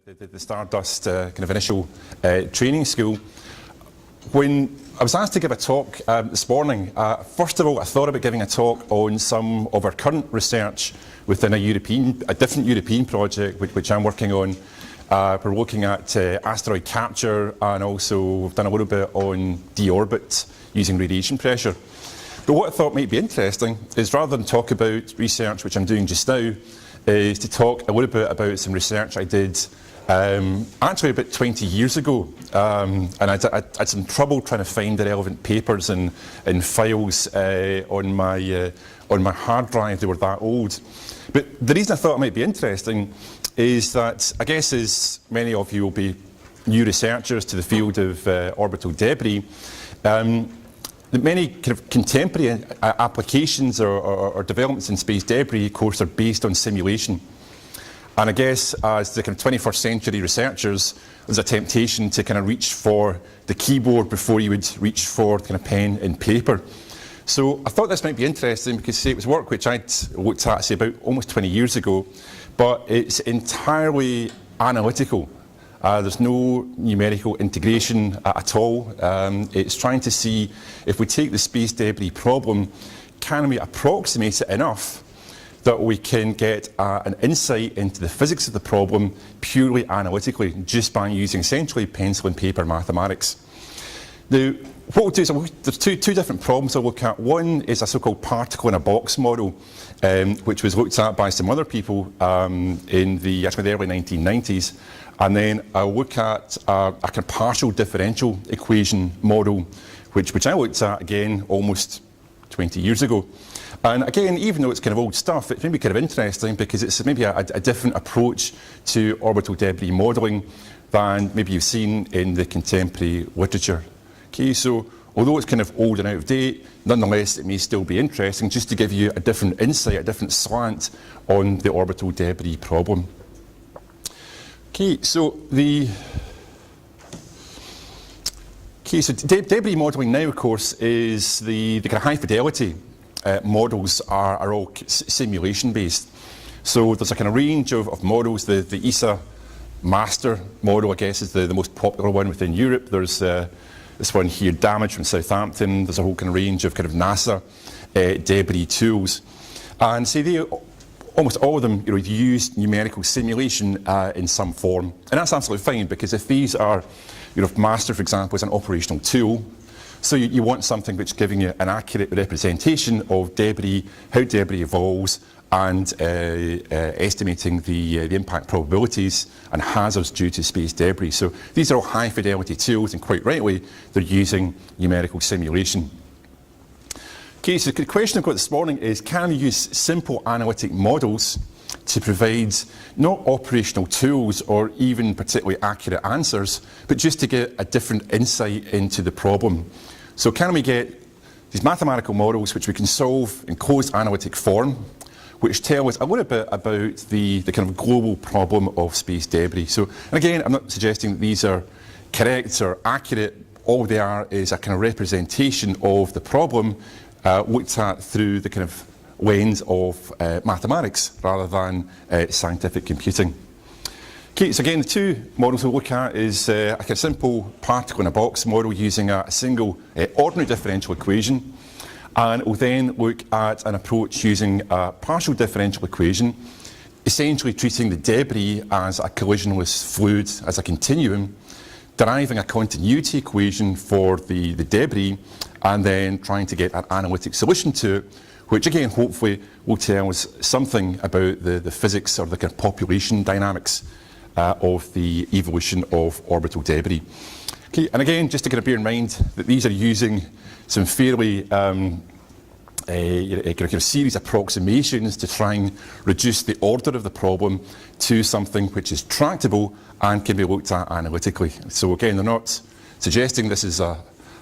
the Stardust kind of initial training school. When I was asked to give a talk this morning, first of all I thought about giving a talk on some of our current research within a different European project which I'm working on. We're looking at asteroid capture, and also we've done a little bit on deorbit using radiation pressure. But what I thought might be interesting is, rather than talk about research which I'm doing just now, is to talk a little bit about some research I did actually about 20 years ago, and I had some trouble trying to find the relevant papers and files on my hard drive. They were that old. But the reason I thought it might be interesting is that, I guess, as many of you will be new researchers to the field of orbital debris, many kind of contemporary applications or developments in space debris, of course, are based on simulation. And I guess as the kind of 21st century researchers, there's a temptation to kind of reach for the keyboard before you would reach for kind of pen and paper. So I thought this might be interesting because, say, it was work which I'd looked at, say, about almost 20 years ago, but it's entirely analytical. There's no numerical integration at all. It's trying to see, if we take the space debris problem, can we approximate it enough that we can get an insight into the physics of the problem purely analytically, just by using essentially pencil and paper mathematics. Now, what we'll do is, there's two different problems I'll look at. One is a so-called particle in a box model, which was looked at by some other people in the early 1990s. And then I'll look at a kind of partial differential equation model, which I looked at again almost 20 years ago. And again, even though it's kind of old stuff, it's maybe kind of interesting because it's maybe a different approach to orbital debris modelling than maybe you've seen in the contemporary literature. Okay, so although it's kind of old and out of date, nonetheless it may still be interesting just to give you a different insight, a different slant on the orbital debris problem. Okay, so debris modelling now, of course, is the kind of high fidelity models are all simulation based. So there's a kind of range of models. The ESA master model, I guess, is the most popular one within Europe. There's this one here, Damage, from Southampton. There's a whole kind of range of kind of NASA debris tools. And say they almost all of them, use numerical simulation in some form, and that's absolutely fine, because if these are, master, for example, is an operational tool, so you want something which is giving you an accurate representation of debris, how debris evolves, and estimating the impact probabilities and hazards due to space debris. So these are all high fidelity tools, and quite rightly, they're using numerical simulation. Okay, so the question I've got this morning is, can we use simple analytic models to provide not operational tools or even particularly accurate answers, but just to get a different insight into the problem? So can we get these mathematical models which we can solve in closed analytic form, which tell us a little bit about the kind of global problem of space debris? So, and again, I'm not suggesting that these are correct or accurate. All they are is a kind of representation of the problem looked at through the kind of lens of mathematics rather than scientific computing. Okay, so again, the two models we'll look at is a kind of simple particle in a box model using a single ordinary differential equation, and we'll then look at an approach using a partial differential equation, essentially treating the debris as a collisionless fluid, as a continuum, deriving a continuity equation for the debris, and then trying to get an analytic solution to it, which again hopefully will tell us something about the physics or the kind of population dynamics of the evolution of orbital debris. Okay, and again, just to kind of bear in mind that these are using some fairly a kind of series approximations to try and reduce the order of the problem to something which is tractable and can be looked at analytically. So again, they're not suggesting this is a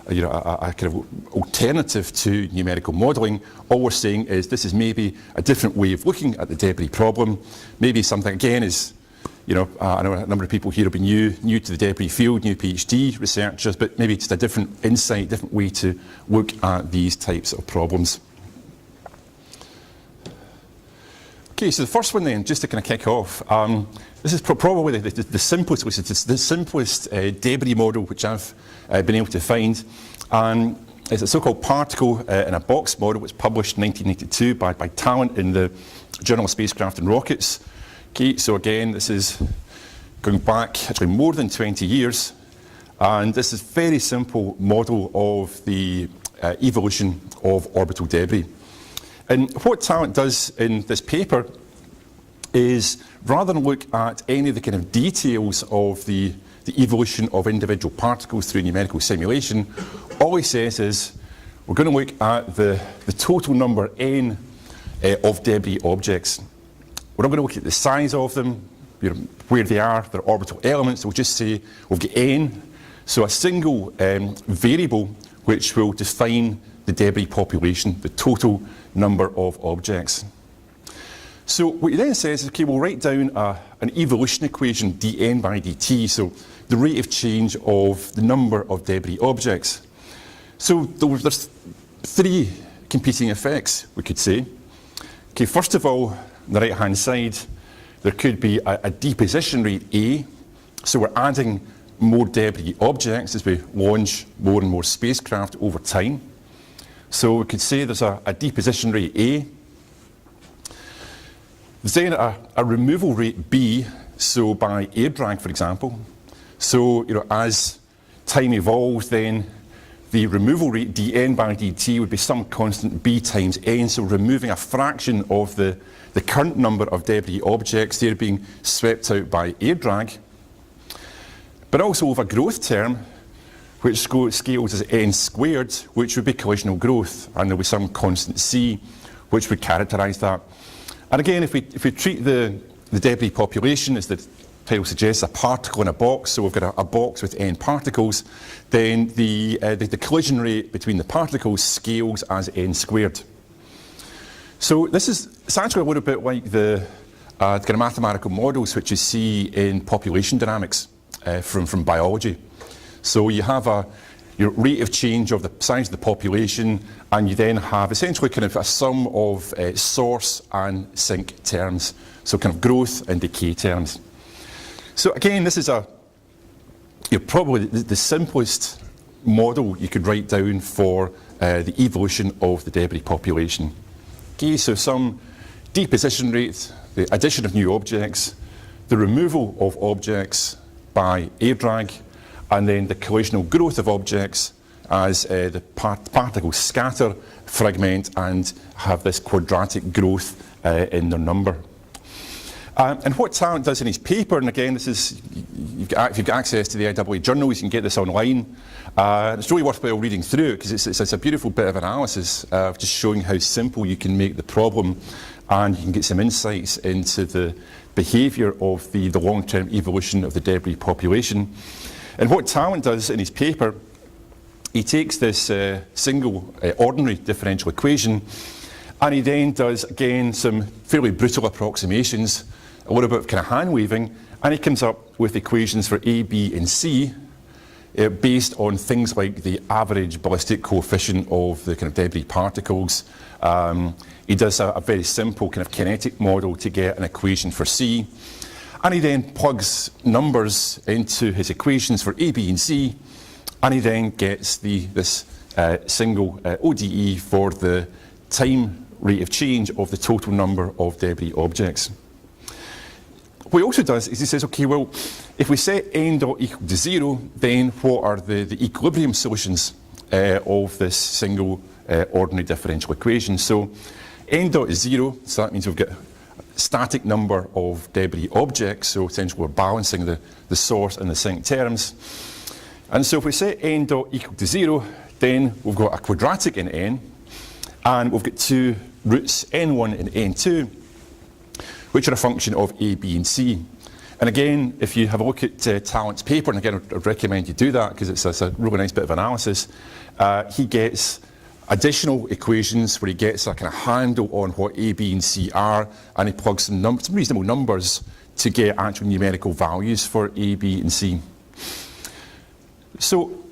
kind of alternative to numerical modelling. All we're saying is this is maybe a different way of looking at the debris problem. Maybe something, again, is, I know a number of people here have been new to the debris field, new PhD researchers, but maybe just a different insight, different way to look at these types of problems. Okay, so the first one then, just to kind of kick off, this is probably the simplest, which is the simplest debris model which I've been able to find. And it's a so-called particle in a box model, which was published in 1982 by Talent in the Journal of Spacecraft and Rockets. Okay, so again, this is going back actually more than 20 years. And this is a very simple model of the evolution of orbital debris. And what Talent does in this paper is, rather than look at any of the kind of details of the evolution of individual particles through numerical simulation, all he says is, we're going to look at the total number n of debris objects. We're not going to look at the size of them, where they are, their orbital elements. We'll just say we've got n, so a single variable which will define the debris population, the total number of objects. So what he then says is, okay, we'll write down an evolution equation, dn by dt, so the rate of change of the number of debris objects. So there's three competing effects, we could say. Okay, first of all, on the right-hand side, there could be a deposition rate A, so we're adding more debris objects as we launch more and more spacecraft over time. So we could say there's a deposition rate A. There's then a removal rate B, so by air drag, for example. So, as time evolves, then the removal rate dn by dt would be some constant b times n, so removing a fraction of the current number of debris objects, they're being swept out by air drag. But also with a growth term, which scales as n squared, which would be collisional growth, and there'll be some constant c, which would characterise that. And again, if we treat the debris population, as the title suggests, a particle in a box, so we've got a box with n particles, then the collision rate between the particles scales as n squared. So it's actually a little bit like the kind of mathematical models which you see in population dynamics from biology. So you have your rate of change of the size of the population, and you then have essentially kind of a sum of source and sink terms, so kind of growth and decay terms. So again, this is probably the simplest model you could write down for the evolution of the debris population. Okay, so some deposition rate, the addition of new objects, the removal of objects by air drag, and then the collisional growth of objects as the particles scatter, fragment, and have this quadratic growth in their number. And what Talent does in his paper, and again, this is, if you've got access to the IAA journals, you can get this online. It's really worthwhile reading through it, because it's a beautiful bit of analysis of just showing how simple you can make the problem, and you can get some insights into the behaviour of the long-term evolution of the debris population. And what Talent does in his paper, he takes this single ordinary differential equation, and he then does, again, some fairly brutal approximations, a little bit of kind of hand-waving, and he comes up with equations for A, B, and C based on things like the average ballistic coefficient of the kind of debris particles. He does a very simple kind of kinetic model to get an equation for C. And he then plugs numbers into his equations for A, B, and C, and he then gets this single ODE for the time rate of change of the total number of debris objects. What he also does is he says, okay, well, if we set n dot equal to 0, then what are the equilibrium solutions of this single ordinary differential equation? So n dot is 0, so that means we've got static number of debris objects, so essentially we're balancing the source and the sink terms. And so if we set n dot equal to 0, then we've got a quadratic in n, and we've got two roots, n1 and n2, which are a function of a, b, and c. And again, if you have a look at Talent's paper, and again I'd recommend you do that because it's a really nice bit of analysis, he gets additional equations where he gets a kind of handle on what A, B, and C are, and he plugs some reasonable numbers to get actual numerical values for A, B, and C. So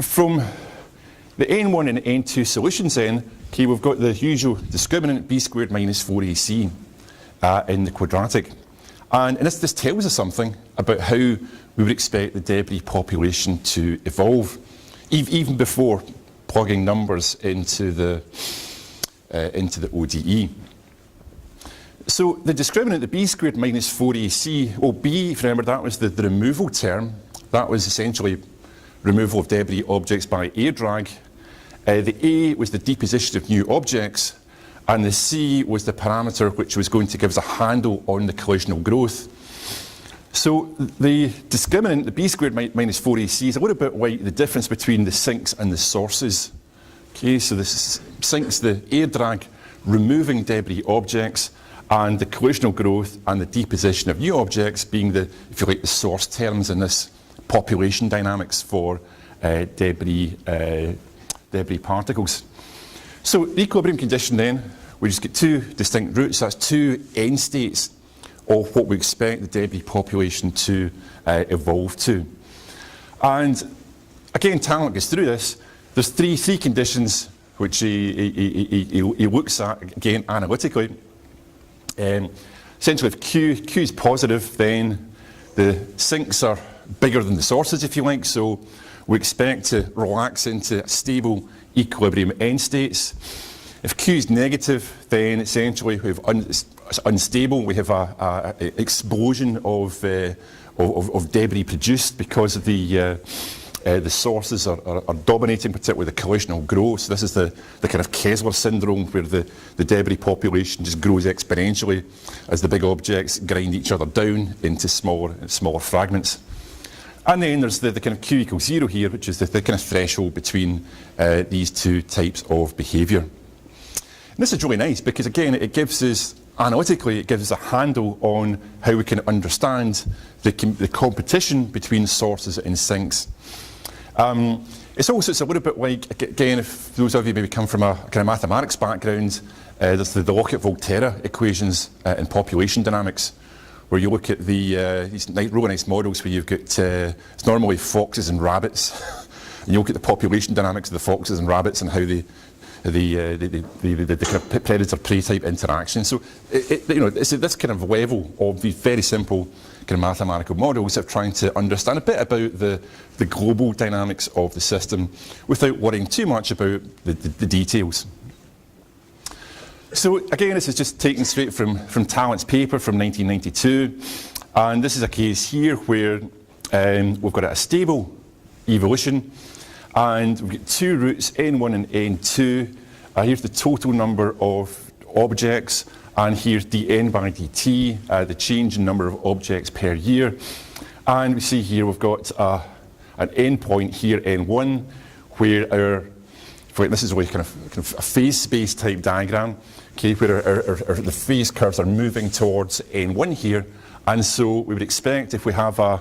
from the N1 and N2 solutions then, okay, we've got the usual discriminant B squared minus 4AC. in the quadratic. And this tells us something about how we would expect the debris population to evolve, even before plugging numbers into the ODE. So the discriminant, the b squared minus 4ac, well, b, if you remember, that was the removal term. That was essentially removal of debris objects by air drag. The a was the deposition of new objects, and the c was the parameter which was going to give us a handle on the collisional growth. So the discriminant, the b squared minus 4ac, is a little bit like the difference between the sinks and the sources. Okay, so this sinks, the air drag, removing debris objects, and the collisional growth and the deposition of new objects being the, if you like, the source terms in this population dynamics for debris particles. So the equilibrium condition then, we just get two distinct roots. That's two end states of what we expect the debris population to evolve to. And again, Talent goes through this. There's three conditions which he looks at, again, analytically. Essentially, if Q is positive, then the sinks are bigger than the sources, if you like, so we expect to relax into stable equilibrium end states. If Q is negative, then essentially we have it's unstable. We have an explosion of debris produced because of the sources are dominating, particularly the collisional growth. So this is the kind of Kessler syndrome, where the debris population just grows exponentially as the big objects grind each other down into smaller fragments. And then there's the kind of Q equals 0 here, which is the kind of threshold between these two types of behaviour. And this is really nice because, again, it gives us, analytically, it gives us a handle on how we can understand the competition between sources and sinks. It's a little bit like, again, if those of you maybe come from a kind of mathematics background, there's the Lockett-Volterra equations in population dynamics, where you look at these really nice models where you've got, it's normally foxes and rabbits, and you look at the population dynamics of the foxes and rabbits and how the kind of predator-prey type interaction. So, it's at this kind of level of these very simple kind of mathematical models of trying to understand a bit about the global dynamics of the system without worrying too much about the details. So again, this is just taken straight from Talent's paper from 1992, and this is a case here where we've got a stable evolution, and we've got two roots, n1 and n2. Here's the total number of objects, and here's dn by dt, the change in number of objects per year. And we see here we've got an endpoint here, n1, where this is really kind of a phase space type diagram, okay, where the phase curves are moving towards n1 here. And so we would expect, if we have a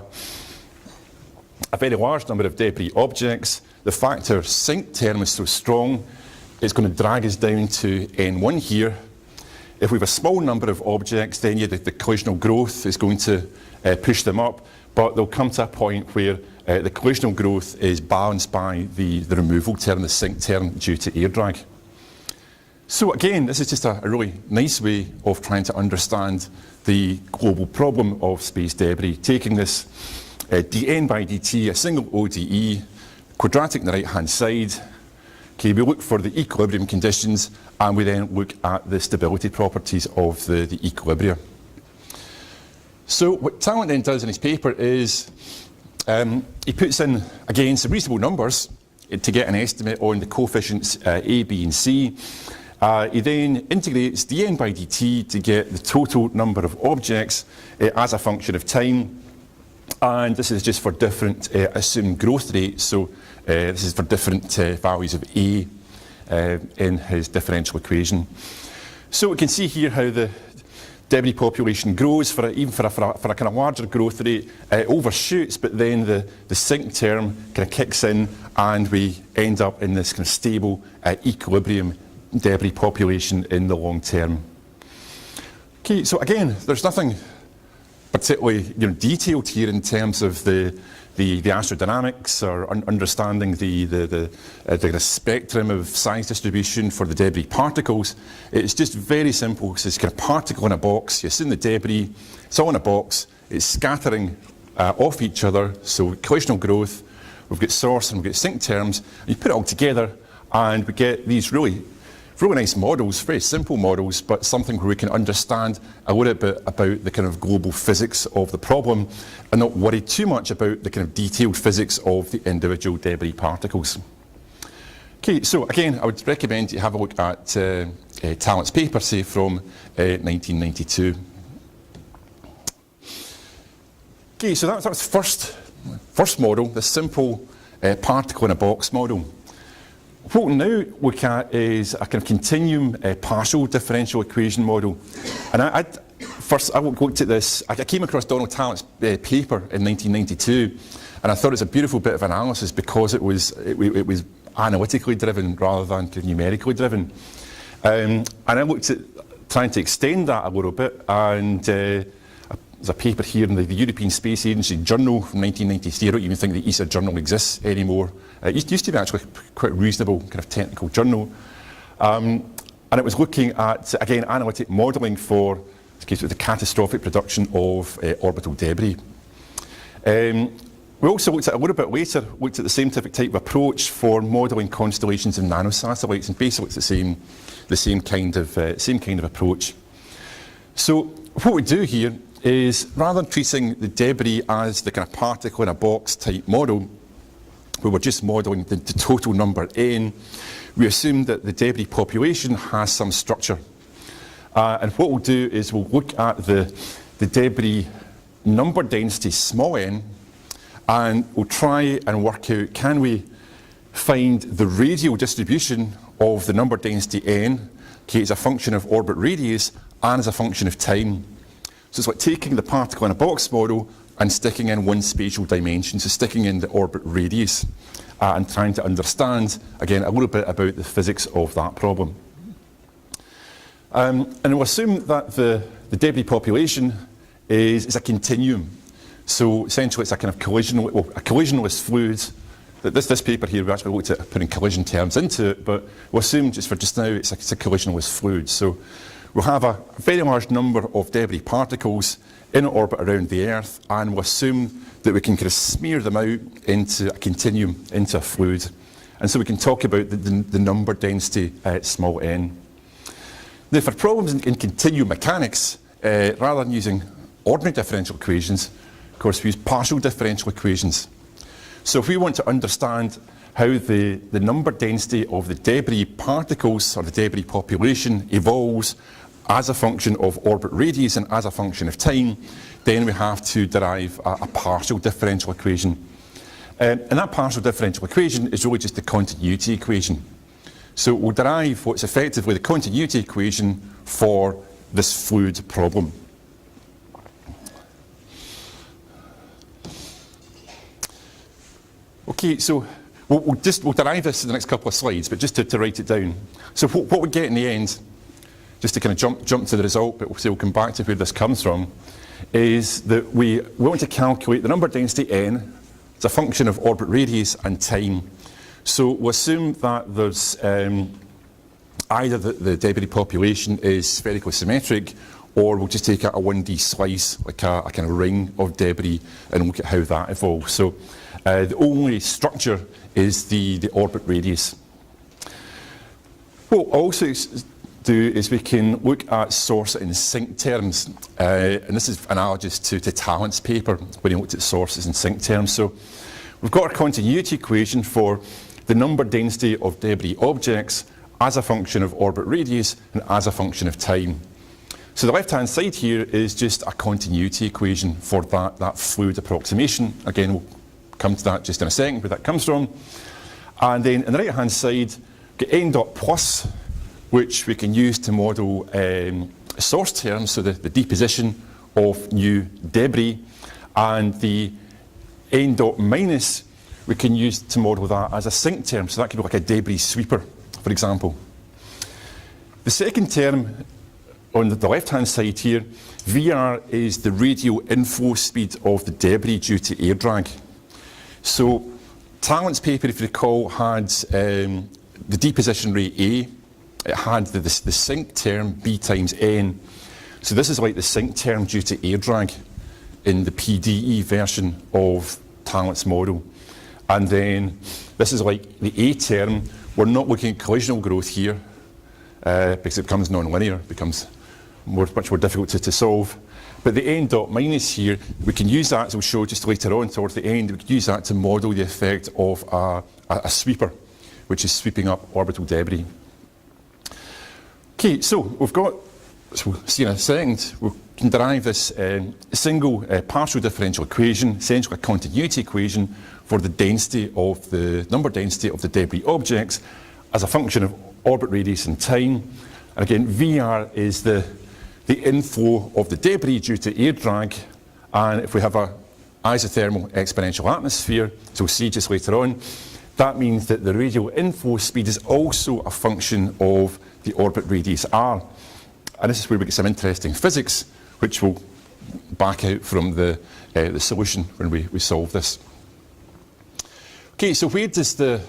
very large number of debris objects, the factor sink term is so strong, it's going to drag us down to n1 here. If we have a small number of objects, then the collisional growth is going to push them up, but they'll come to a point where the collisional growth is balanced by the removal term, the sink term, due to air drag. So again, this is just a really nice way of trying to understand the global problem of space debris, taking this dn by dt, a single ODE, quadratic on the right-hand side. Okay, we look for the equilibrium conditions, and we then look at the stability properties of the equilibria. So what Talent then does in his paper is he puts in, again, some reasonable numbers to get an estimate on the coefficients A, B and C. He then integrates dn by dt to get the total number of objects as a function of time. And this is just for different assumed growth rates. So this is for different values of A in his differential equation. So we can see here how the debris population grows, even for a kind of larger growth rate, overshoots, but then the sink term kind of kicks in, and we end up in this kind of stable equilibrium debris population in the long term. Okay, so again, there's nothing particularly detailed here in terms of the astrodynamics or understanding the spectrum of size distribution for the debris particles. It's just very simple. So it's kind of particle in a box. You assume the debris, it's all in a box. It's scattering off each other. So collisional growth, we've got source and we've got sink terms. And you put it all together and we get these really nice models, very simple models, but something where we can understand a little bit about the kind of global physics of the problem and not worry too much about the kind of detailed physics of the individual debris particles. Okay, so again, I would recommend you have a look at Talent's paper, say from 1992. Okay, so that was first model, the simple particle in a box model. What we'll now look at is a kind of continuum partial differential equation model. And I looked at this, I came across Donald Talent's paper in 1992, and I thought it was a beautiful bit of analysis because it was analytically driven rather than numerically driven. And I looked at trying to extend that a little bit, and there's a paper here in the European Space Agency Journal from 1993. I don't even think the ESA journal exists anymore. It used to be actually quite reasonable kind of technical journal. And it was looking at, again, analytic modelling for the catastrophic production of orbital debris. We also looked at, a little bit later, looked at the scientific type of approach for modelling constellations and nanosatellites, and basically it's the same kind of approach. So what we do here is, rather than treating the debris as the kind of particle in a box type model, where we're just modelling the total number n, we assume that the debris population has some structure. And what we'll do is we'll look at the debris number density small n, and we'll try and work out, can we find the radial distribution of the number density n, okay, as a function of orbit radius and as a function of time. So it's like taking the particle in a box model and sticking in one spatial dimension, so sticking in the orbit radius, and trying to understand, again, a little bit about the physics of that problem. And we'll assume that the debris population is a continuum. So essentially it's a kind of collisionless fluid. This paper here, we actually looked at putting collision terms into it, but we'll assume just for just now it's a collisionless fluid. So we'll have a very large number of debris particles in orbit around the Earth, and we'll assume that we can kind of smear them out into a continuum, into a fluid. And so we can talk about the number density at small n. Now for problems in continuum mechanics, rather than using ordinary differential equations, of course we use partial differential equations. So if we want to understand how the number density of the debris particles or the debris population evolves as a function of orbit radius and as a function of time, then we have to derive a partial differential equation. And that partial differential equation is really just the continuity equation. So we'll derive what's effectively the continuity equation for this fluid problem. Okay, so we'll derive this in the next couple of slides, but just to write it down. So what we get in the end, just to kind of jump to the result, but we'll come back to where this comes from, is that we want to calculate the number density n as a function of orbit radius and time. So we'll assume that there's either the debris population is spherically symmetric, or we'll just take a 1D slice, like a kind of ring of debris, and look at how that evolves. So the only structure is the orbit radius. What we'll also do is we can look at source and sink terms, and this is analogous to Talent's paper when he looked at sources and sink terms. So we've got our continuity equation for the number density of debris objects as a function of orbit radius and as a function of time. So the left-hand side here is just a continuity equation for that fluid approximation. Again, we'll come to that just in a second, where that comes from. And then on the right-hand side, we've got n dot plus, which we can use to model source terms, so the deposition of new debris, and the n dot minus we can use to model that as a sink term, so that could be like a debris sweeper, for example. The second term on the left-hand side here, VR is the radial inflow speed of the debris due to air drag. So Tallant's paper, if you recall, had the deposition rate A. It had the sink term B times N. So this is like the sink term due to air drag in the PDE version of Tallant's model. And then this is like the A term. We're not looking at collisional growth here because it becomes non-linear, it becomes much more difficult to solve. But the N dot minus here, we can use that, as we'll show just later on towards the end, we can use that to model the effect of a sweeper, which is sweeping up orbital debris. Okay, so we've got, so we'll see in a second, we can derive this single partial differential equation, essentially a continuity equation for the density of the number density of the debris objects as a function of orbit radius and time. And again, VR is the inflow of the debris due to air drag, and if we have a isothermal exponential atmosphere, so we'll see just later on, that means that the radial inflow speed is also a function of the orbit radius r. And this is where we get some interesting physics, which we'll back out from the solution when we solve this. Okay, so where does the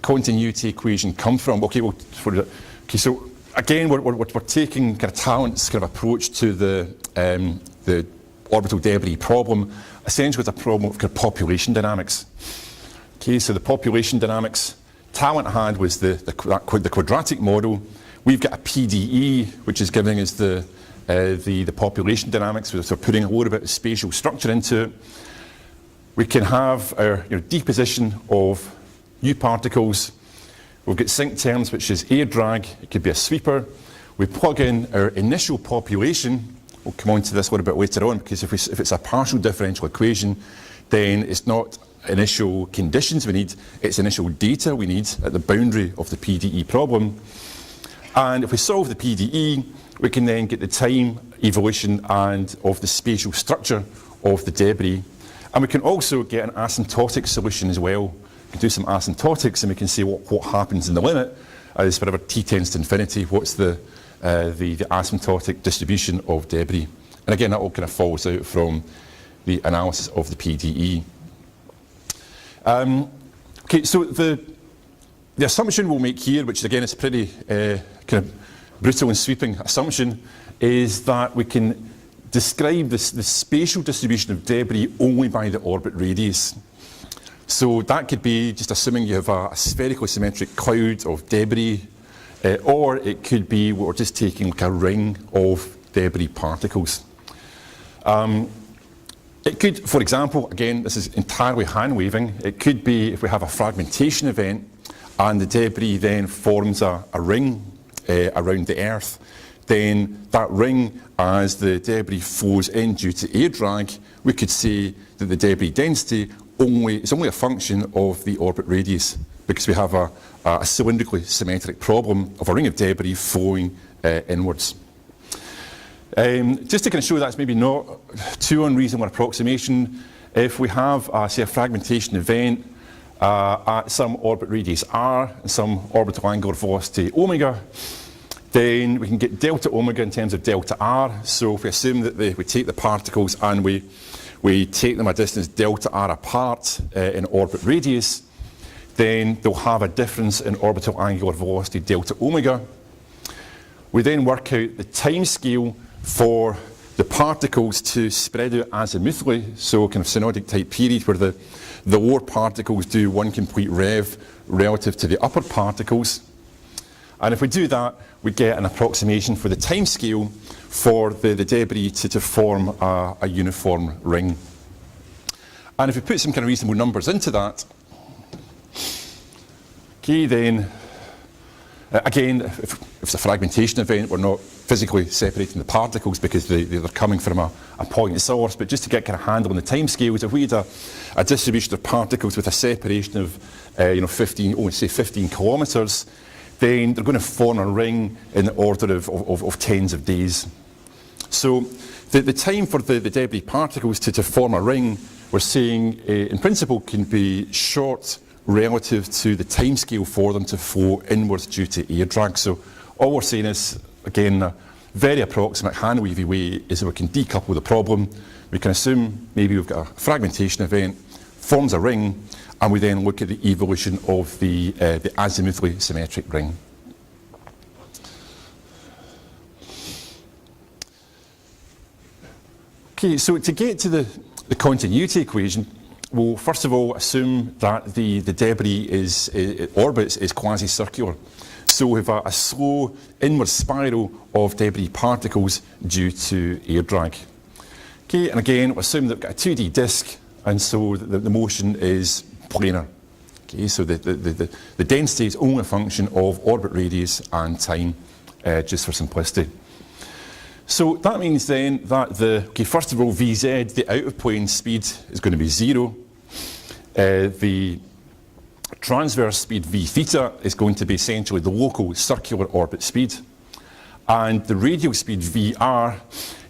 continuity equation come from? Okay, so again, we're taking kind of Tallant's kind of approach to the orbital debris problem. Essentially, it's a problem of kind of population dynamics. Okay, so the population dynamics Tallant had was the quadratic model. We've got a PDE, which is giving us the population dynamics. So we're putting a little bit of spatial structure into it. We can have our deposition of new particles. We've got sink terms, which is air drag. It could be a sweeper. We plug in our initial population. We'll come on to this a little bit later on, because if it's a partial differential equation, then it's not initial conditions we need, it's initial data we need at the boundary of the PDE problem. And if we solve the PDE, we can then get the time evolution and of the spatial structure of the debris. And we can also get an asymptotic solution as well. We can do some asymptotics and we can see what happens in the limit as whenever t tends to infinity, what's the asymptotic distribution of debris. And again, that all kind of falls out from the analysis of the PDE. Okay, so the assumption we'll make here, which again is pretty kind of brutal and sweeping assumption, is that we can describe the spatial distribution of debris only by the orbit radius. So that could be just assuming you have a spherically symmetric cloud of debris, or it could be we're just taking like a ring of debris particles. It could, for example, again, this is entirely hand-waving, it could be if we have a fragmentation event and the debris then forms a ring around the Earth, then that ring, as the debris flows in due to air drag, we could say that the debris density is only a function of the orbit radius, because we have a cylindrically symmetric problem of a ring of debris flowing inwards. Just to kind of show that's maybe not too unreasonable an approximation, if we have, say, a fragmentation event at some orbit radius r and some orbital angular velocity omega, then we can get delta omega in terms of delta r. So if we assume that we take the particles and we take them a distance delta r apart in orbit radius, then they'll have a difference in orbital angular velocity delta omega. We then work out the time scale for the particles to spread out azimuthally, so kind of synodic type period where the lower particles do one complete rev relative to the upper particles. And if we do that, we get an approximation for the time scale for the debris to form a uniform ring. And if we put some kind of reasonable numbers into that, okay, then again, if it's a fragmentation event, we're not physically separating the particles because they're coming from a point source, but just to get kind of handle on the time scales, if we had a distribution of particles with a separation of 15 kilometres, then they're going to form a ring in the order of tens of days. So the time for the debris particles to form a ring, we're saying in principle can be short relative to the time scale for them to flow inwards due to air drag. So all we're saying is again, a very approximate hand-wavy way is that we can decouple the problem. We can assume maybe we've got a fragmentation event, forms a ring, and we then look at the evolution of the azimuthally symmetric ring. Okay, so to get to the continuity equation, we'll first of all assume that the debris orbits is quasi-circular. So we have a slow inward spiral of debris particles due to air drag. Okay, and again, we assume that we've got a 2D disk, and so the motion is planar. Okay, so the density is only a function of orbit radius and time, just for simplicity. So that means then that first of all, Vz, the out of plane speed, is going to be 0. The transverse speed v theta is going to be essentially the local circular orbit speed. And the radial speed Vr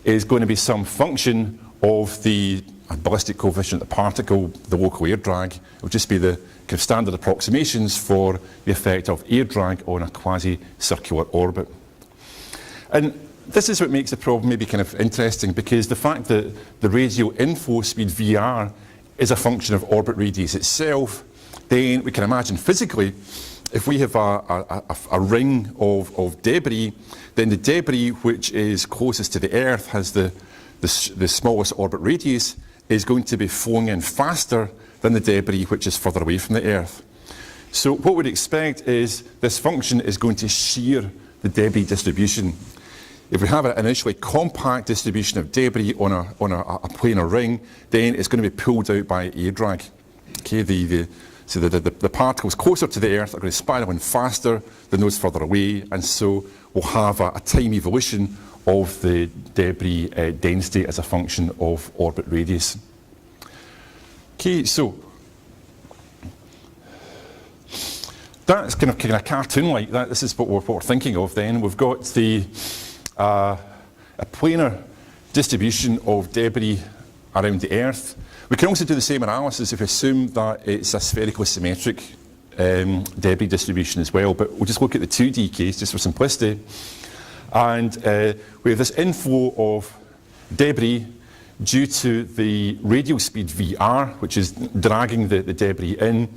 is going to be some function of the ballistic coefficient of the particle, the local air drag. It will just be the kind of standard approximations for the effect of air drag on a quasi-circular orbit. And this is what makes the problem maybe kind of interesting, because the fact that the radial inflow speed Vr is a function of orbit radius itself, then we can imagine physically, if we have a ring of debris, then the debris which is closest to the Earth has the smallest orbit radius, is going to be flowing in faster than the debris which is further away from the Earth. So what we'd expect is this function is going to shear the debris distribution. If we have an initially compact distribution of debris on a planar ring, then it's going to be pulled out by air drag. Okay, so the particles closer to the Earth are going to spiral in faster than those further away, and so we'll have a time evolution of the debris density as a function of orbit radius. Okay, so that's kind of cartoon-like. This is what we're thinking of then. We've got a planar distribution of debris around the Earth. We can also do the same analysis if we assume that it's a spherically symmetric debris distribution as well, but we'll just look at the 2D case just for simplicity. And we have this inflow of debris due to the radial speed Vr, which is dragging the debris in.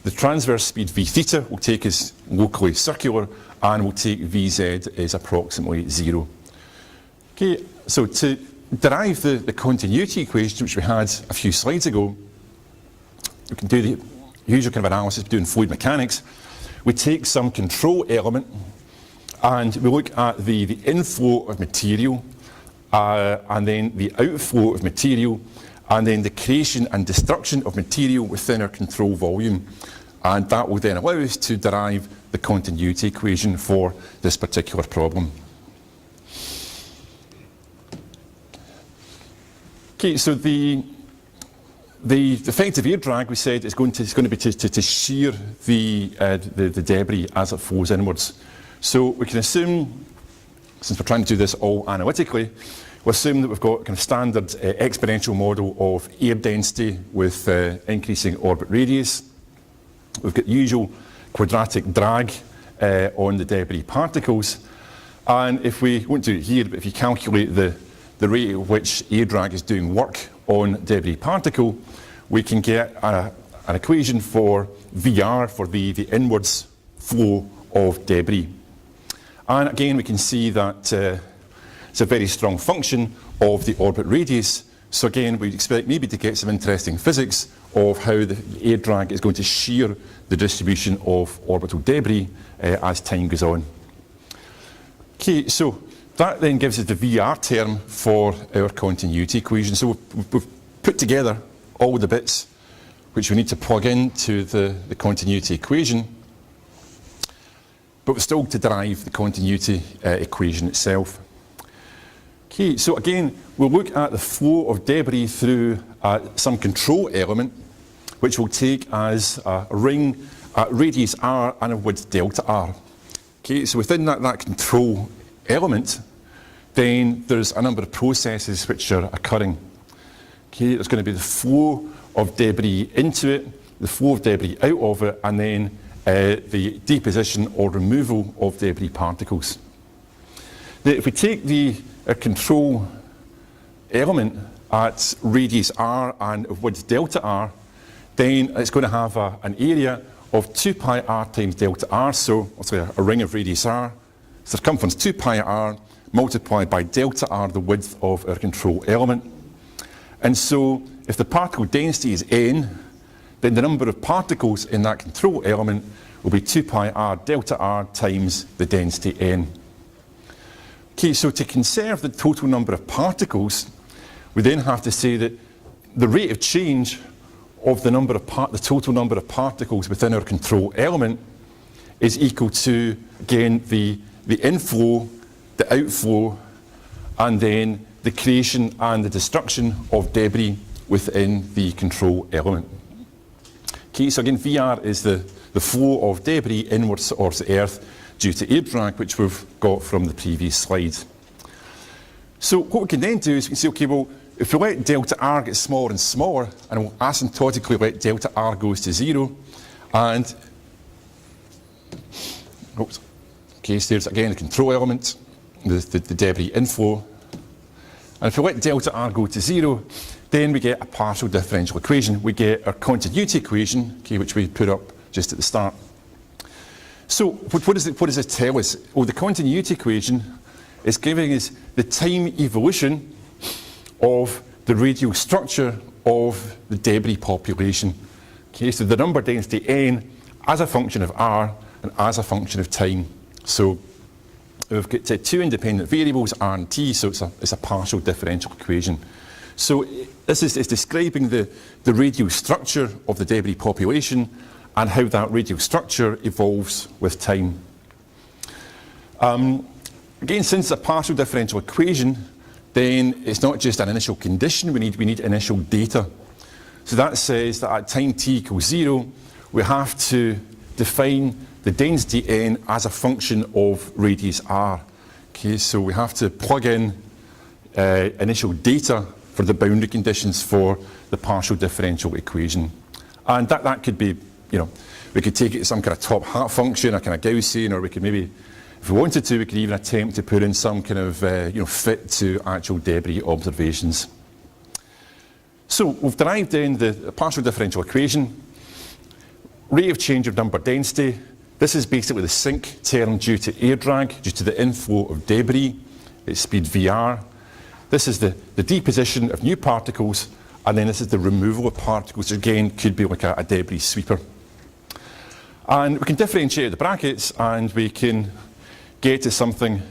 The transverse speed v theta will take us locally circular, and we'll take Vz as approximately 0. Okay, so to derive the continuity equation, which we had a few slides ago, we can do the usual kind of analysis we do in fluid mechanics. We take some control element, and we look at the inflow of material, and then the outflow of material, and then the creation and destruction of material within our control volume. And that will then allow us to derive the continuity equation for this particular problem. Okay, so the effective air drag, we said, is going to be to shear the debris as it flows inwards. So we can assume, since we're trying to do this all analytically, we'll assume that we've got a kind of standard exponential model of air density with increasing orbit radius. We've got usual quadratic drag on the debris particles. And if we won't do it here, but if you calculate the rate at which air drag is doing work on debris particle, we can get an equation for Vr, for the inwards flow of debris. And again, we can see that it's a very strong function of the orbit radius. So again, we'd expect maybe to get some interesting physics of how the air drag is going to shear the distribution of orbital debris as time goes on. Okay, so that then gives us the Vr term for our continuity equation. So we've put together all the bits which we need to plug into the continuity equation, but we're still to derive the continuity equation itself. Okay, so again, we'll look at the flow of debris through some control element, which will take as a ring at radius r and a width delta r. Okay, so within that control element, then there's a number of processes which are occurring. Okay, there's going to be the flow of debris into it, the flow of debris out of it, and then the deposition or removal of debris particles. that if we take the control element at radius r and of width delta r, then it's going to have an area of 2 pi r times delta r, so let's say a ring of radius r, circumference 2 pi r multiplied by delta r, the width of our control element. And so if the particle density is n, then the number of particles in that control element will be 2 pi r delta r times the density n. Okay, so to conserve the total number of particles, we then have to say that the rate of change of the total number of particles within our control element is equal to, again, the inflow, the outflow, and then the creation and the destruction of debris within the control element. Okay, so again, VR is the flow of debris inwards towards the Earth due to air drag, which we've got from the previous slide. So what we can then do is we can say, okay, well, if we let delta r get smaller and smaller, and we'll asymptotically let delta r goes to 0, and oops, okay, so there's again the control element, the debris inflow, and if we let delta r go to 0, then we get a partial differential equation. We get our continuity equation, okay, which we put up just at the start. So what does this tell us? Well, the continuity equation is giving us the time evolution of the radial structure of the debris population. Okay, so the number density n as a function of r and as a function of time. So we've got two independent variables, r and t, so it's a partial differential equation. So this is describing the radial structure of the debris population and how that radial structure evolves with time. Again, since it's a partial differential equation, then it's not just an initial condition, we need initial data. So that says that at time t equals 0, we have to define the density n as a function of radius r. Okay, so we have to plug in initial data for the boundary conditions for the partial differential equation. And that could be, we could take it as some kind of top hat function, a kind of Gaussian, or we could maybe, if we wanted to, we could even attempt to put in some kind of fit to actual debris observations. So we've derived in the partial differential equation, rate of change of number density. This is basically the sink term due to air drag, due to the inflow of debris, its speed VR. This is the deposition of new particles, and then this is the removal of particles, which again could be like a debris sweeper. And we can differentiate the brackets, and we can get to something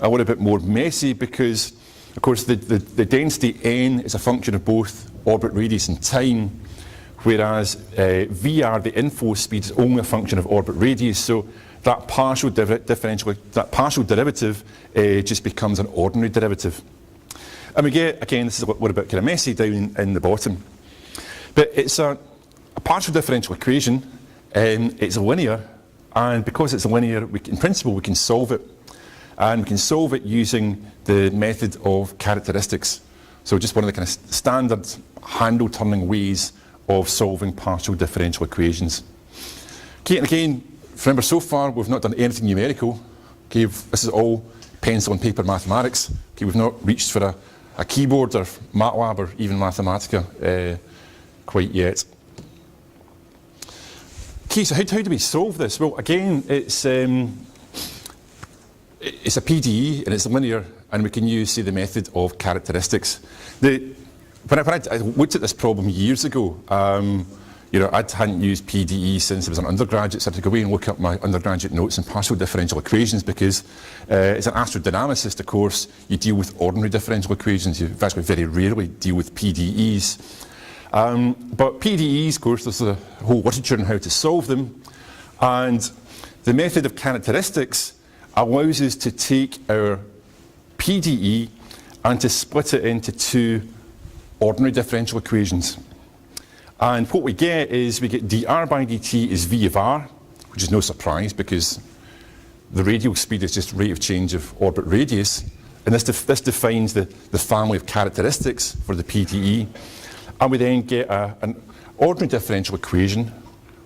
a little bit more messy, because of course the density n is a function of both orbit radius and time, whereas VR, the inflow speed, is only a function of orbit radius. So that partial derivative just becomes an ordinary derivative. And we get, again, this is a little bit kind of messy down in the bottom, but it's a partial differential equation. It's linear, and because it's linear, in principle we can solve it, and we can solve it using the method of characteristics. So just one of the kind of standard handle-turning ways of solving partial differential equations. Okay, and again, remember, so far we've not done anything numerical. Okay, this is all pencil and paper mathematics. Okay, we've not reached for a keyboard or MATLAB or even Mathematica quite yet. Okay, so how do we solve this? Well, again, it's a PDE and it's linear, and we can use, say, the method of characteristics. When I looked at this problem years ago, I hadn't used PDE since I was an undergraduate, so I had to go away and look up my undergraduate notes on partial differential equations, because as an astrodynamicist, of course, you deal with ordinary differential equations. You actually very rarely deal with PDEs. But PDEs, of course, there's a whole literature on how to solve them, and the method of characteristics allows us to take our PDE and to split it into two ordinary differential equations. And what we get is we get dr by dt is v of r, which is no surprise because the radial speed is just rate of change of orbit radius, and this defines the family of characteristics for the PDE. And we then get an ordinary differential equation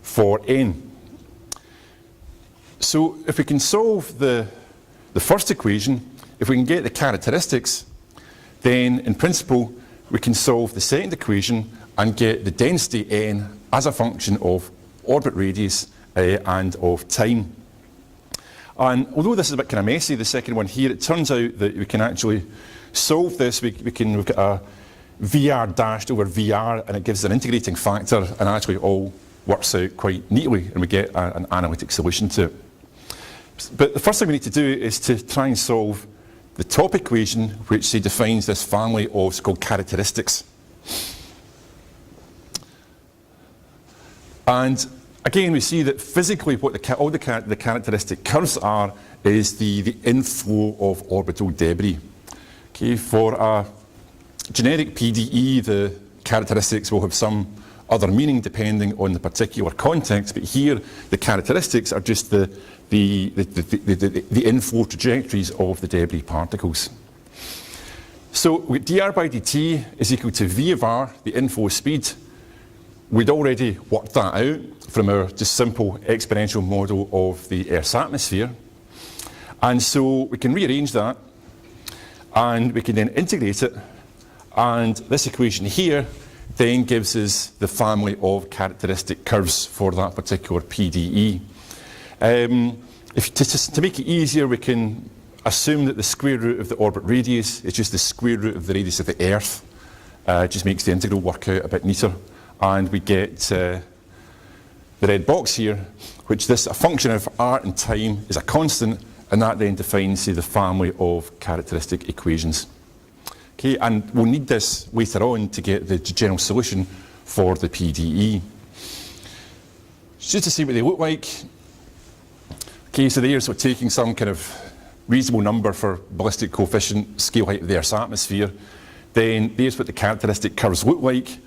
for n. So if we can solve the the first equation, if we can get the characteristics, then in principle we can solve the second equation and get the density n as a function of orbit radius and of time. And although this is a bit kind of messy, the second one here, it turns out that we can actually solve this. We've got a VR dashed over VR, and it gives an integrating factor, and actually all works out quite neatly, and we get an analytic solution to it. But the first thing we need to do is to try and solve the top equation, which defines this family of so-called characteristics. And again, we see that physically what all the characteristic curves are is the inflow of orbital debris. Okay, for a generic PDE, the characteristics will have some other meaning depending on the particular context, but here the characteristics are just the inflow trajectories of the debris particles. So dr by dt is equal to v of r, the inflow speed. We'd already worked that out from our just simple exponential model of the Earth's atmosphere. And so we can rearrange that, and we can then integrate it, and this equation here then gives us the family of characteristic curves for that particular PDE. To make it easier, we can assume that the square root of the orbit radius is just the square root of the radius of the Earth. It just makes the integral work out a bit neater. And we get the red box here, which a function of r and time is a constant, and that then defines the family of characteristic equations. Okay, and we'll need this later on to get the general solution for the PDE. Just to see what they look like. Okay, so there's we're taking some kind of reasonable number for ballistic coefficient, scale height of the Earth's atmosphere. Then there's what the characteristic curves look like.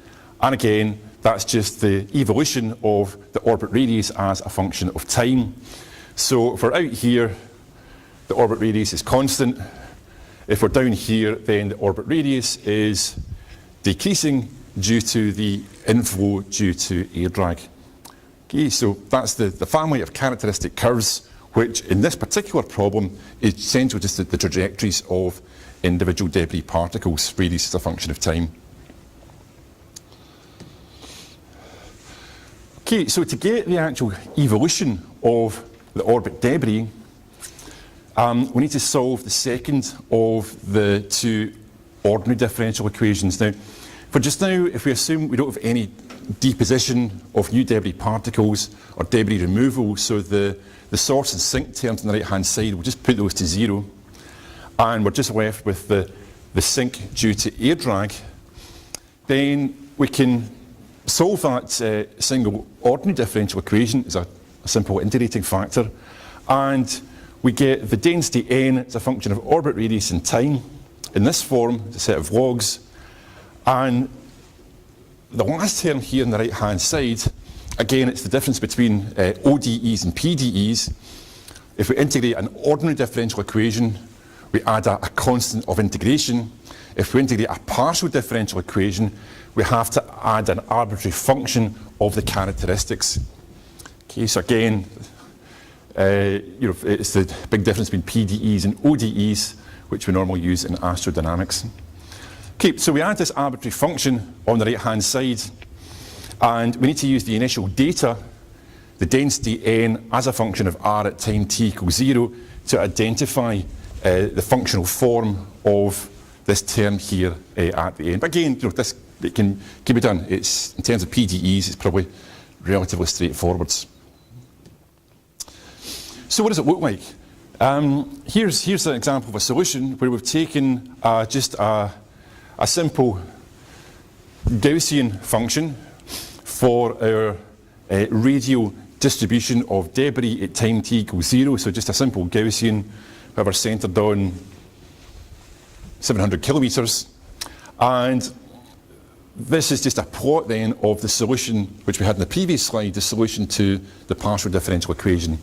And again, that's just the evolution of the orbit radius as a function of time. So if we're out here, the orbit radius is constant. If we're down here, then the orbit radius is decreasing due to the inflow due to air drag. Okay, so that's the family of characteristic curves, which in this particular problem is essentially just the trajectories of individual debris particles. Radius is a function of time. Okay, so to get the actual evolution of the orbit debris, we need to solve the second of the two ordinary differential equations. Now, if we assume we don't have any deposition of new debris particles or debris removal, so the source and sink terms on the right-hand side, we'll just put those to 0, and we're just left with the sink due to air drag, then we can solve that single ordinary differential equation as a simple integrating factor, and we get the density n as a function of orbit radius and time in this form, it's a set of logs, and the last term here on the right hand side, again it's the difference between ODEs and PDEs. If we integrate an ordinary differential equation, we add a constant of integration. If we integrate a partial differential equation, we have to add an arbitrary function of the characteristics. Okay, so again, it's the big difference between PDEs and ODEs, which we normally use in astrodynamics. Okay, so we add this arbitrary function on the right-hand side, and we need to use the initial data, the density n, as a function of r at time t equals 0 to identify the functional form of this term here at the end. But again, it can be done. It's, in terms of PDEs, it's probably relatively straightforward. So what does it look like? Here's an example of a solution where we've taken just a simple Gaussian function for our radial distribution of debris at time t equals 0. So just a simple Gaussian, however, centered on 700 kilometers. And this is just a plot then of the solution which we had in the previous slide, the solution to the partial differential equation.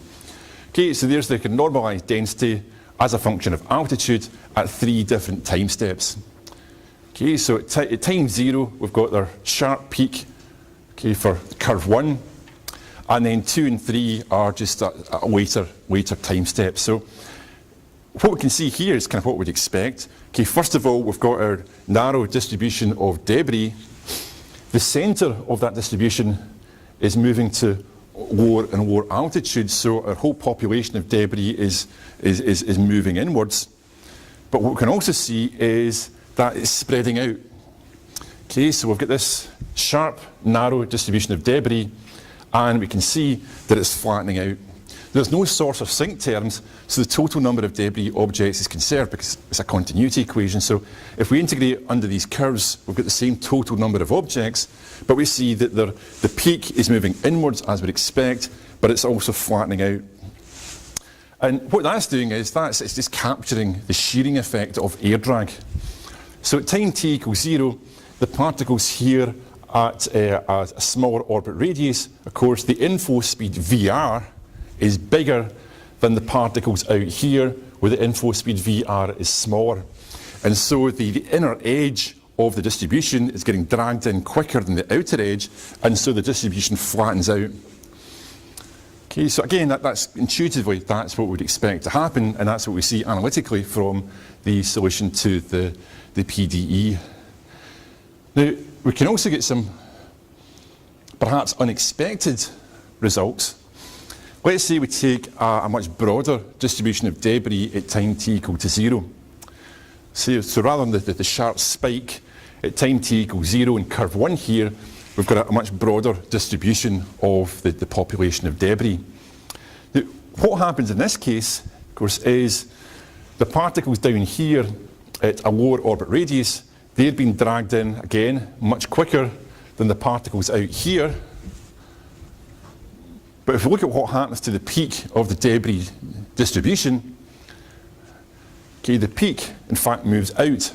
Okay, so there's the normalized density as a function of altitude at 3 different time steps. Okay, so at time 0, we've got our sharp peak, okay, for curve 1, and then 2 and 3 are just a later time steps. So what we can see here is kind of what we'd expect. Okay, first of all, we've got our narrow distribution of debris. The centre of that distribution is moving to lower and lower altitudes, so our whole population of debris is moving inwards. But what we can also see is that it's spreading out. Okay, so we've got this sharp, narrow distribution of debris, and we can see that it's flattening out. There's no source of sink terms, so the total number of debris objects is conserved because it's a continuity equation. So if we integrate under these curves, we've got the same total number of objects, but we see that the peak is moving inwards as we'd expect, but it's also flattening out. And what that's doing is it's just capturing the shearing effect of air drag. So at time t equals 0, the particles here at a smaller orbit radius, of course, the inflow speed Vr is bigger than the particles out here, where the inflow speed Vr is smaller. And so the inner edge of the distribution is getting dragged in quicker than the outer edge, and so the distribution flattens out. Okay, so again, that's intuitively, that's what we'd expect to happen, and that's what we see analytically from the solution to the PDE. Now, we can also get some perhaps unexpected results. Let's say we take a much broader distribution of debris at time t equal to 0. So rather than the sharp spike at time t equals 0 in curve 1 here, we've got a much broader distribution of the population of debris. Now, what happens in this case, of course, is the particles down here at a lower orbit radius, they've been dragged in, again, much quicker than the particles out here. But if we look at what happens to the peak of the debris distribution, okay, the peak, in fact, moves out.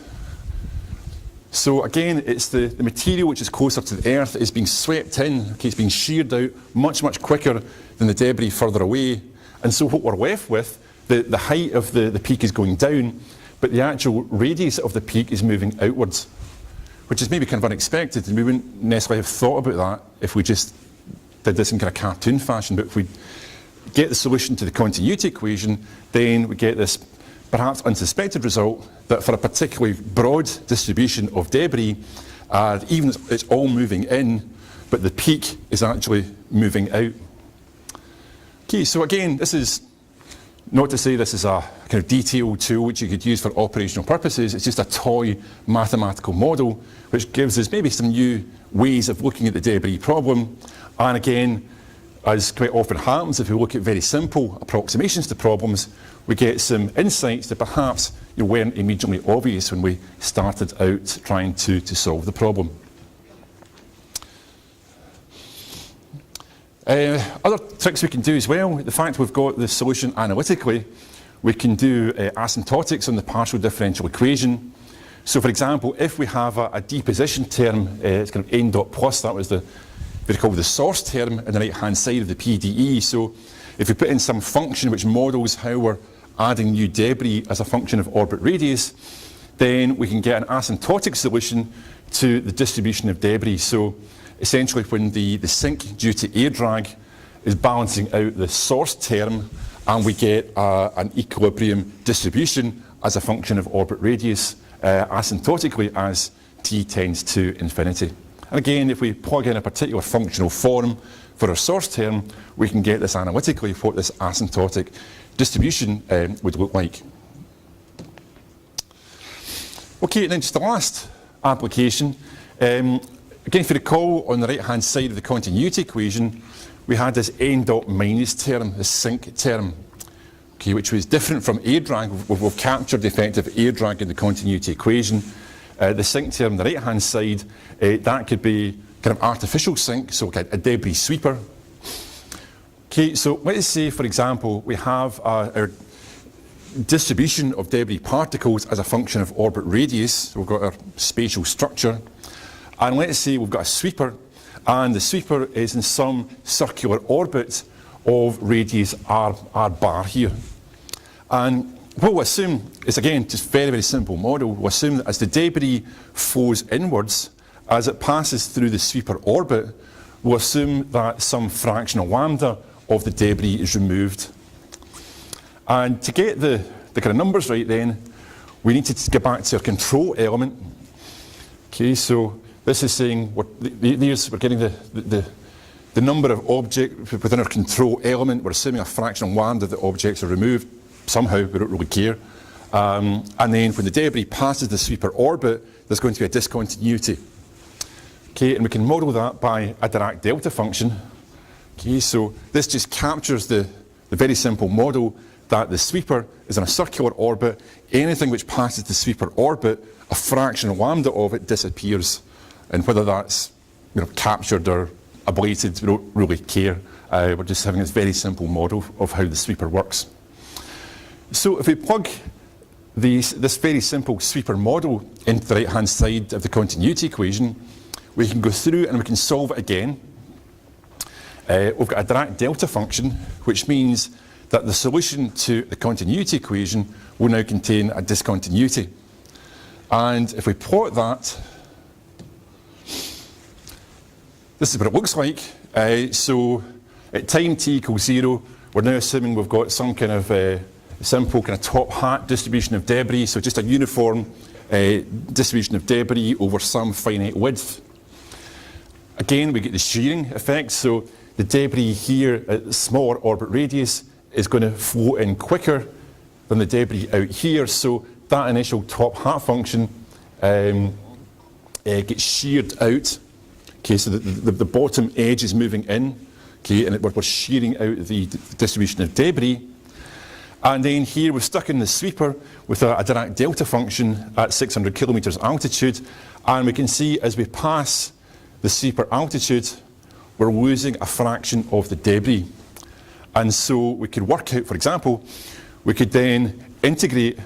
So again, it's the material which is closer to the Earth is being swept in, okay, it's being sheared out much, much quicker than the debris further away. And so what we're left with, the height of the peak is going down, but the actual radius of the peak is moving outwards, which is maybe kind of unexpected, and we wouldn't necessarily have thought about that if we just did this in kind of cartoon fashion. But if we get the solution to the continuity equation, then we get this perhaps unsuspected result that for a particularly broad distribution of debris, even it's all moving in, but the peak is actually moving out. Okay, so again, this is not to say this is a kind of detailed tool which you could use for operational purposes. It's just a toy mathematical model which gives us maybe some new ways of looking at the debris problem. And again, as quite often happens, if we look at very simple approximations to problems, we get some insights that perhaps weren't immediately obvious when we started out trying to solve the problem. Other tricks we can do as well, the fact we've got the solution analytically, we can do asymptotics on the partial differential equation. So for example, if we have a deposition term, it's kind of n dot plus, that was what we call the source term on the right hand side of the PDE. So if we put in some function which models how we're adding new debris as a function of orbit radius, then we can get an asymptotic solution to the distribution of debris. So essentially when the sink due to air drag is balancing out the source term, and we get an equilibrium distribution as a function of orbit radius asymptotically as t tends to infinity. And again, if we plug in a particular functional form for our source term, we can get this analytically what this asymptotic distribution would look like. Okay, and then just the last application. Again, if you recall, on the right-hand side of the continuity equation, we had this n dot minus term, this sink term, okay, which was different from air drag. We've captured the effect of air drag in the continuity equation. The sink term on the right-hand side, that could be kind of artificial sink, so like a debris sweeper. Okay, so let's say, for example, we have our distribution of debris particles as a function of orbit radius. So we've got our spatial structure. And let's say we've got a sweeper, and the sweeper is in some circular orbit of radius r bar here. And what we'll assume is, again, just very, very simple model. We'll assume that as the debris flows inwards, as it passes through the sweeper orbit, we'll assume that some fractional lambda of the debris is removed. And to get the the kind of numbers right, then we need to get back to our control element. Okay, so this is saying we're getting the number of objects within our control element. We're assuming a fraction of lambda that objects are removed. Somehow, we don't really care. And then when the debris passes the sweeper orbit, there's going to be a discontinuity. Okay, and we can model that by a Dirac delta function. Okay, so this just captures the very simple model that the sweeper is in a circular orbit. Anything which passes the sweeper orbit, a fraction of lambda of it disappears. And whether that's captured or ablated, we don't really care. We're just having this very simple model of how the sweeper works. So if we plug this very simple sweeper model into the right-hand side of the continuity equation, we can go through and we can solve it again. We've got a Dirac delta function, which means that the solution to the continuity equation will now contain a discontinuity. And if we plot that, this is what it looks like. So at time t equals 0, we're now assuming we've got some kind of simple kind of top hat distribution of debris, so just a uniform distribution of debris over some finite width. Again, we get the shearing effect, so the debris here at smaller orbit radius is going to flow in quicker than the debris out here, so that initial top hat function gets sheared out. Okay, so the bottom edge is moving in, okay, and we're shearing out the distribution of debris. And then here we're stuck in the sweeper with a Dirac delta function at 600 kilometers altitude, and we can see as we pass the sweeper altitude, we're losing a fraction of the debris. And so we could work out, for example, we could then integrate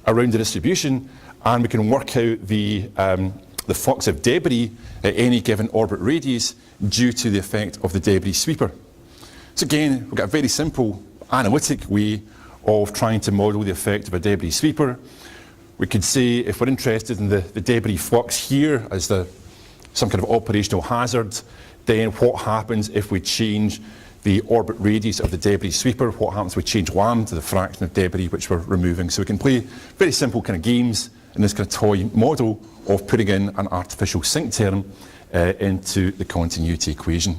around the distribution, and we can work out the flux of debris at any given orbit radius due to the effect of the debris sweeper. So again, we've got a very simple analytic way of trying to model the effect of a debris sweeper. We could say, if we're interested in the debris flux here as some kind of operational hazard, then what happens if we change the orbit radius of the debris sweeper? What happens if we change lambda, the fraction of debris which we're removing? So we can play very simple kind of games in this kind of toy model of putting in an artificial sink term into the continuity equation.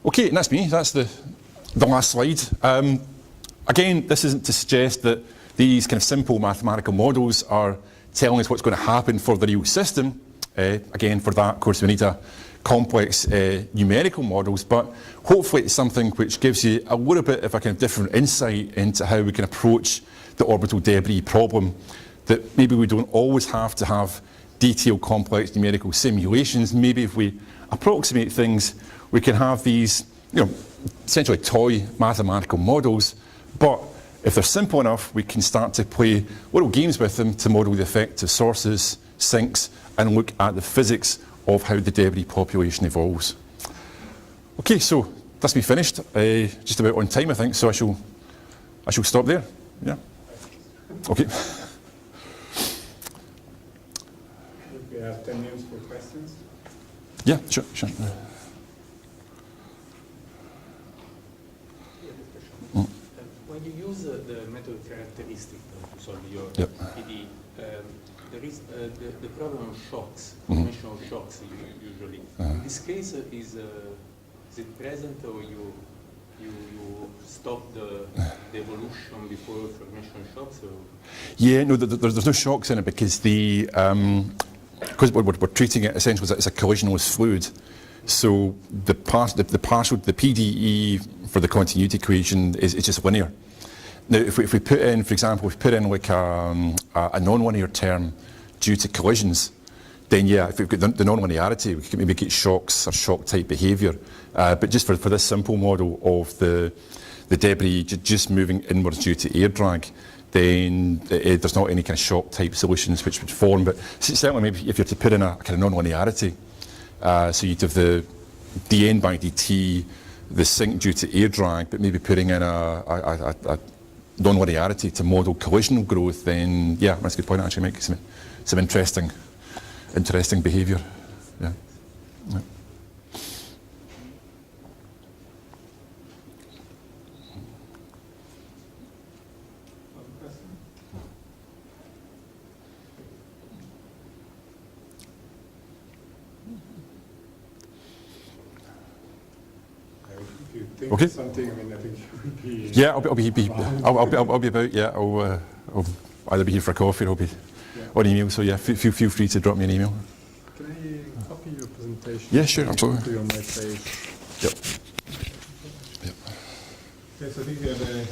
Okay, and that's me. That's the last slide. Again, this isn't to suggest that these kind of simple mathematical models are telling us what's going to happen for the real system. Again, for that, of course, we need a complex numerical models, but hopefully it's something which gives you a little bit of a kind of different insight into how we can approach the orbital debris problem, that maybe we don't always have to have detailed complex numerical simulations. Maybe if we approximate things, we can have these, essentially toy mathematical models, but if they're simple enough, we can start to play little games with them to model the effect of sources, sinks, and look at the physics of how the debris population evolves. Okay, so that's me finished. Just about on time, I think, so I shall stop there. Yeah. Okay. We have 10 minutes for questions. Yeah, sure. When you use the method characteristic to solve your PD, there is the problem of shocks, conventional shocks usually. In this case, is it present, or you stop the evolution before formation shocks? Or? Yeah, no, there's no shocks in it because because we're treating it essentially as a collisionless fluid. So the PDE for the continuity equation is just linear. Now, if we put in, for example, if we put in like a non-linear term due to collisions, then yeah, if we've got the non-linearity, we can maybe get shocks or shock-type behaviour. But just for this simple model of the debris just moving inwards due to air drag, then there's not any kind of shock-type solutions which would form. But certainly, maybe if you're to put in a kind of non-linearity, so you'd have the dn by dt, the sink due to air drag, but maybe putting in a non-linearity to model collisional growth, then yeah, that's a good point. Actually, make some interesting behaviour. Yeah. Yeah. think Okay. of something, I mean, I think you would be... Yeah, I'll be about. Yeah, I'll either be here for a coffee or I'll be on email. So yeah, feel free to drop me an email. Can I copy your presentation? Yeah, sure, absolutely. Put it on my page. Yep. Okay, so I think we have a